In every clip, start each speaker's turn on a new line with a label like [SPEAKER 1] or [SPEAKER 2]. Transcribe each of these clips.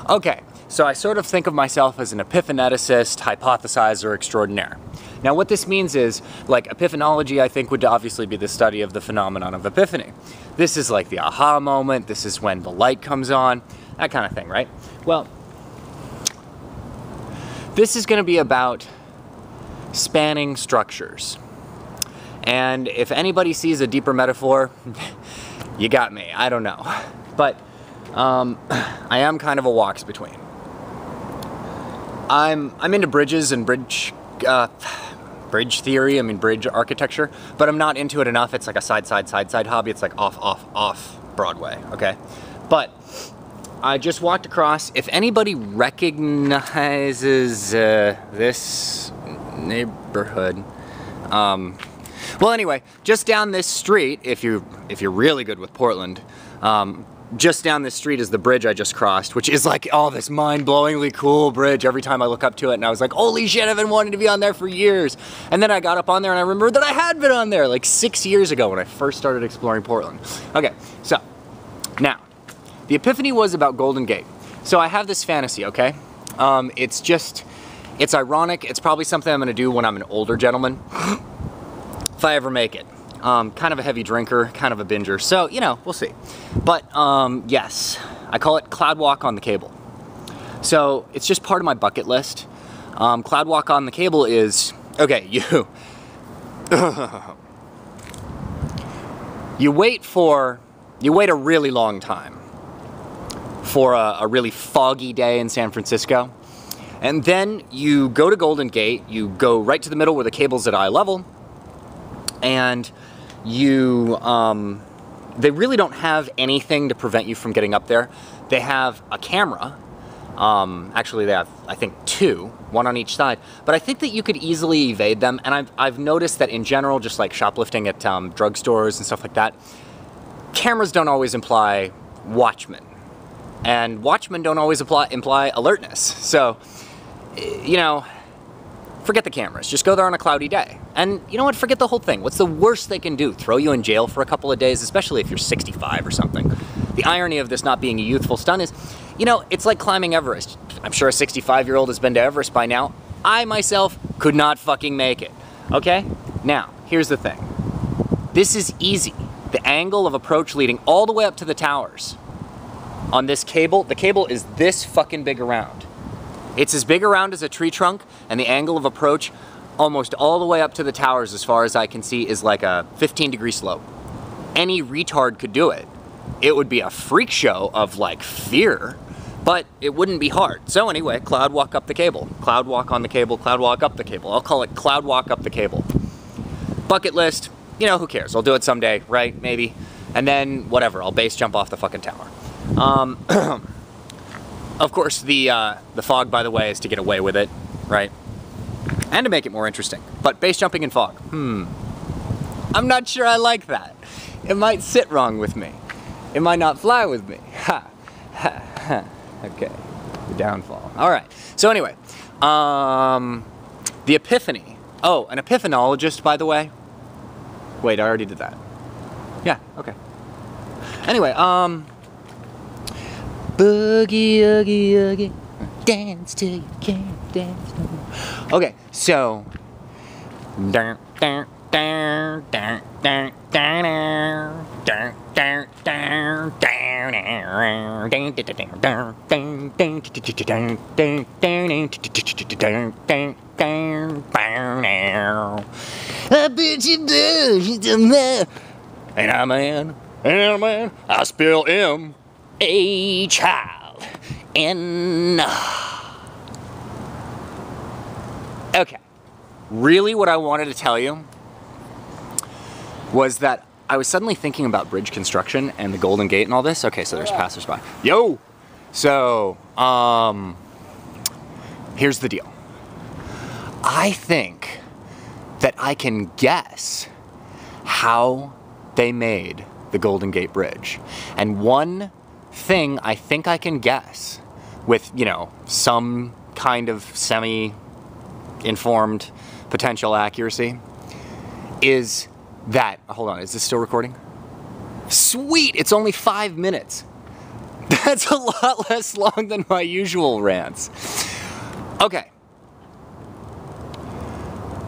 [SPEAKER 1] Okay, so I sort of think of myself as an epiphaneticist, hypothesizer-extraordinaire. Now what this means is, like, epiphanology I think would obviously be the study of the phenomenon of epiphany. This is like the aha moment, this is when the light comes on, that kind of thing, right? Well, this is going to be about spanning structures. And if anybody sees a deeper metaphor, you got me, I don't know. But I am kind of a walks between. I'm into bridges and bridge theory, bridge architecture, but I'm not into it enough. It's like a side hobby. It's like off Broadway, okay? But I just walked across. If anybody recognizes this neighborhood, well, anyway, just down this street, if you're really good with Portland, just down this street is the bridge I just crossed, which is like, oh, this mind-blowingly cool bridge. Every time I look up to it, and I was like, holy shit, I've been wanting to be on there for years. And then I got up on there and I remembered that I had been on there like 6 years ago when I first started exploring Portland. Okay, so now, the Epiphany was about Golden Gate. So I have this fantasy, okay? It's ironic. It's probably something I'm gonna do when I'm an older gentleman, if I ever make it. Kind of a heavy drinker, kind of a binger, so, you know, we'll see. But, yes, I call it Cloud Walk on the Cable. So, it's just part of my bucket list. Cloud Walk on the Cable is, okay, you wait a really long time for a really foggy day in San Francisco, and then you go to Golden Gate, you go right to the middle where the cable's at eye level, and they really don't have anything to prevent you from getting up there. They have a camera. Actually, they have, I think, two, one on each side. But I think that you could easily evade them. And I've noticed that in general, just like shoplifting at drugstores and stuff like that, cameras don't always imply watchmen. And watchmen don't always imply alertness. So, you know, forget the cameras. Just go there on a cloudy day. And you know what? Forget the whole thing. What's the worst they can do? Throw you in jail for a couple of days, especially if you're 65 or something. The irony of this not being a youthful stunt is, you know, it's like climbing Everest. I'm sure a 65-year-old has been to Everest by now. I, myself, could not fucking make it. Okay? Now, here's the thing. This is easy. The angle of approach leading all the way up to the towers. On this cable, the cable is this fucking big around. It's as big around as a tree trunk, and the angle of approach almost all the way up to the towers, as far as I can see, is like a 15-degree slope. Any retard could do it. It would be a freak show of, like, fear, but it wouldn't be hard. So anyway, cloud walk up the cable. Cloud walk on the cable, cloud walk up the cable. I'll call it cloud walk up the cable. Bucket list, you know, who cares? I'll do it someday, right? Maybe. And then, whatever, I'll base jump off the fucking tower. Of course, the fog, by the way, is to get away with it, right? And to make it more interesting. But base jumping in fog, I'm not sure I like that. It might sit wrong with me. It might not fly with me. Ha, ha, ha. Okay, the downfall. All right, so anyway, the Epiphany. Oh, an epiphanologist, by the way. Wait, I already did that. Yeah, okay. Anyway, boogie, oogie, oogie, dance till you can't dance no more. Okay, so, I bet you do, ain't I man, I spell M. A child in... Okay. Really what I wanted to tell you was that I was suddenly thinking about bridge construction and the Golden Gate and all this. Okay, so there's passersby. Yo! So, here's the deal. I think that I can guess how they made the Golden Gate Bridge. And one thing I think I can guess with, you know, some kind of semi-informed potential accuracy is that, hold on, is this still recording? Sweet, it's only 5 minutes. That's a lot less long than my usual rants. Okay.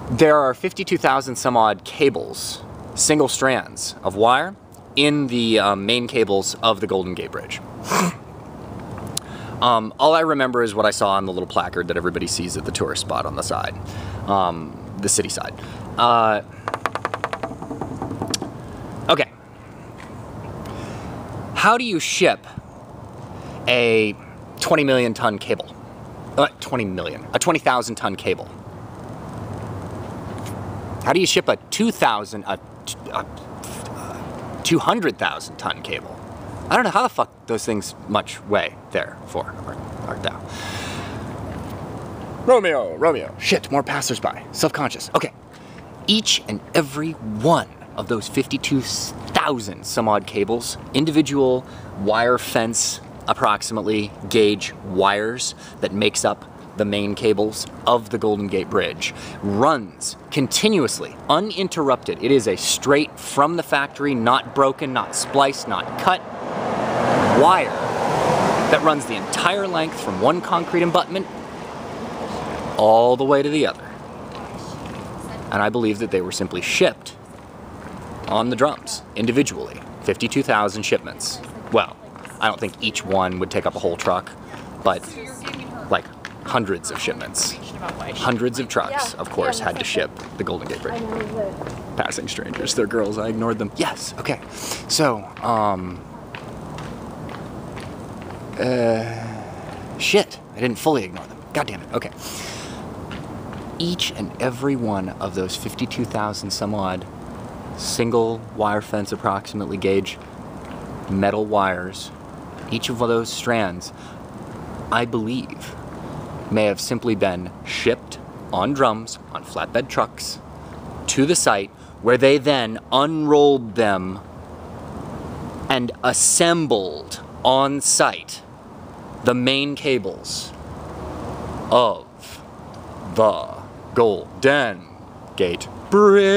[SPEAKER 1] There are 52,000 some odd cables, single strands of wire, in the main cables of the Golden Gate Bridge. All I remember is what I saw on the little placard that everybody sees at the tourist spot on the side, the city side. Okay. How do you ship a 20 million ton cable? A 20,000 ton cable? How do you ship a 200,000 ton cable? I don't know how the fuck those things much weigh there for, art thou? Romeo. Shit, more passersby. Self-conscious. Okay. Each and every one of those 52,000 some odd cables, individual wire fence, approximately gauge wires that makes up the main cables of the Golden Gate Bridge, runs continuously, uninterrupted. It is a straight from the factory, not broken, not spliced, not cut wire that runs the entire length from one concrete abutment all the way to the other. And I believe that they were simply shipped on the drums, individually. 52,000 shipments. Well, I don't think each one would take up a whole truck, but like hundreds of shipments. Hundreds of trucks, of course, had to ship the Golden Gate Bridge. Passing strangers, they're girls, I ignored them. Yes, okay. So, shit, I didn't fully ignore them. God damn it, okay. Each and every one of those 52,000 some odd single wire fence approximately gauge metal wires, each of those strands, I believe, may have simply been shipped on drums, on flatbed trucks, to the site, where they then unrolled them and assembled on site the main cables of the Golden Gate Bridge.